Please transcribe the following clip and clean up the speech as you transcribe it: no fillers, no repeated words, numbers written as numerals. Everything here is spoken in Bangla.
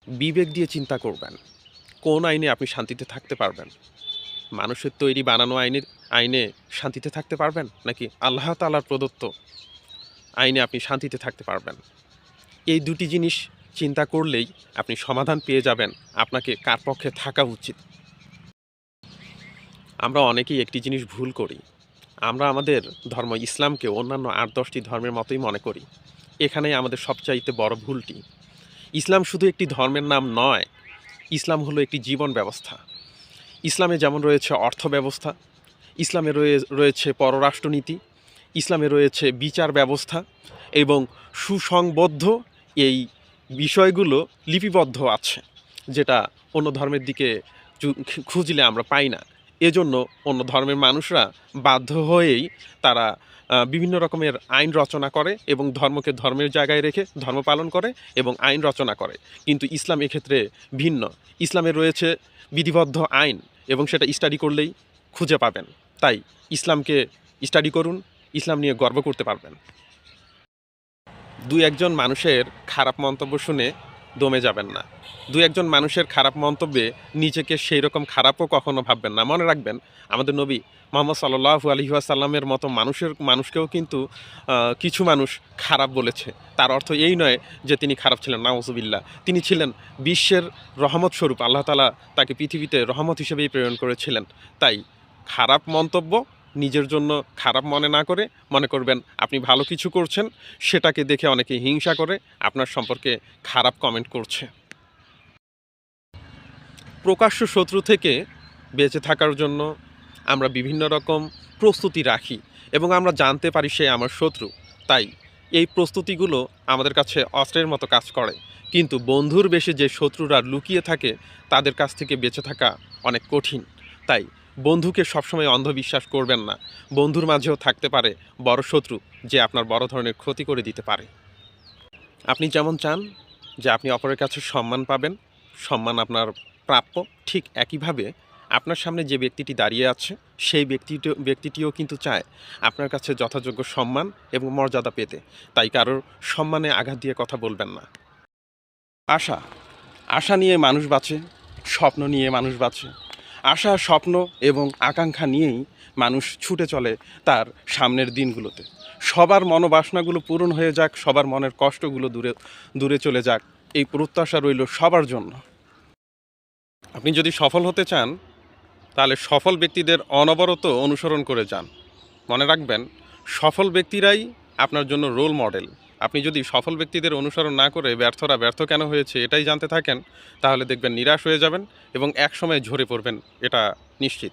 বিবেক দিয়ে চিন্তা করবেন, কোন আইনে আপনি শান্তিতে থাকতে পারবেন। মানুষের তৈরি বানানো আইনে শান্তিতে থাকতে পারবেন, নাকি আল্লাহ তাআলার প্রদত্ত আইনে আপনি শান্তিতে থাকতে পারবেন। এই দুটি জিনিস চিন্তা করলেই আপনি সমাধান পেয়ে যাবেন আপনাকে কার পক্ষে থাকা উচিত। আমরা অনেকেই একটি জিনিস ভুল করি, আমরা আমাদের ধর্ম ইসলামকে অন্যান্য ৮-১০টি ধর্মের মতোই মনে করি। এখানেই আমাদের সবচাইতে বড় ভুলটি। ইসলাম শুধু একটি ধর্মের নাম নয়, ইসলাম হলো একটি জীবন ব্যবস্থা। ইসলামে যেমন রয়েছে অর্থ ব্যবস্থা, ইসলামে রয়েছে পররাষ্ট্রনীতি, ইসলামে রয়েছে বিচার ব্যবস্থা এবং সুসংবদ্ধ এই বিষয়গুলো লিপিবদ্ধ আছে, যেটা অন্য ধর্মের দিকে খুঁজলে আমরা পাই না। এজন্য অন্য ধর্মের মানুষরা বাধ্য হয়েই তারা বিভিন্ন রকমের আইন রচনা করে এবং ধর্মকে ধর্মের জায়গায় রেখে ধর্ম পালন করে এবং আইন রচনা করে। কিন্তু ইসলাম এক্ষেত্রে ভিন্ন। ইসলামে রয়েছে বিধিবদ্ধ আইন এবং সেটা স্টাডি করলেই খুঁজে পাবেন। তাই ইসলামকে স্টাডি করুন, ইসলাম নিয়ে গর্ব করতে পারবেন। দুই একজন মানুষের খারাপ মন্তব্য শুনে দমে যাবেন না। দুই একজন মানুষের খারাপ মন্তব্যে নিজেকে সেই রকম খারাপও কখনো ভাববেন না। মনে রাখবেন, আমাদের নবী মুহাম্মদ সাল্লাল্লাহু আলাইহি ওয়াসাল্লামের মতো মানুষকেও কিন্তু কিছু মানুষ খারাপ বলেছে। তার অর্থ এই নয় যে তিনি খারাপ ছিলেন, নাউযুবিল্লাহ। তিনি ছিলেন বিশ্বের রহমত স্বরূপ। আল্লাহ তাআলা তাকে পৃথিবীতে রহমত হিসেবেই প্রেরণ করেছিলেন। তাই খারাপ মন্তব্য নিজের জন্য খারাপ মনে না করে মনে করবেন আপনি ভালো কিছু করছেন, সেটাকে দেখে অনেকে হিংসা করে আপনার সম্পর্কে খারাপ কমেন্ট করছে। প্রকাশ্য শত্রু থেকে বেঁচে থাকার জন্য আমরা বিভিন্ন রকম প্রস্তুতি রাখি এবং আমরা জানতে পারি সে আমার শত্রু। তাই এই প্রস্তুতিগুলো আমাদের কাছে অস্ত্রের মতো কাজ করে। কিন্তু বন্ধুর বেশি যে শত্রুরা লুকিয়ে থাকে তাদের কাছ থেকে বেঁচে থাকা অনেক কঠিন। তাই বন্ধুকে সবসময় অন্ধবিশ্বাস করবেন না। বন্ধুর মাঝেও থাকতে পারে বড় শত্রু, যে আপনার বড় ধরনের ক্ষতি করে দিতে পারে। আপনি যেমন চান যে আপনি অপরের কাছে সম্মান পাবেন, সম্মান আপনার প্রাপ্য, ঠিক একইভাবে আপনার সামনে যে ব্যক্তিটি দাঁড়িয়ে আছে সেই ব্যক্তিটিও কিন্তু চায় আপনার কাছে যথাযোগ্য সম্মান এবং মর্যাদা পেতে। তাই কারোর সম্মানে আঘাত দিয়ে কথা বলবেন না। আশা আশা নিয়ে মানুষ বাঁচে, স্বপ্ন নিয়ে মানুষ বাঁচে। আশা, স্বপ্ন এবং আকাঙ্ক্ষা নিয়েই মানুষ ছুটে চলে তার সামনের দিনগুলোতে। সবার মনোবাসনাগুলো পূরণ হয়ে যাক, সবার মনের কষ্টগুলো দূরে দূরে চলে যাক, এই প্রত্যাশা রইল সবার জন্য। আপনি যদি সফল হতে চান তাহলে সফল ব্যক্তিদের অনবরত অনুসরণ করে যান। মনে রাখবেন, সফল ব্যক্তিরাই আপনার জন্য রোল মডেল। আপনি যদি সফল ব্যক্তিদের অনুসরণ না করে ব্যর্থরা ব্যর্থ কেন হয়েছে এটাই জানতে থাকেন, তাহলে দেখবেন নিরাশ হয়ে যাবেন এবং একসময় ঝরে পড়বেন, এটা নিশ্চিত।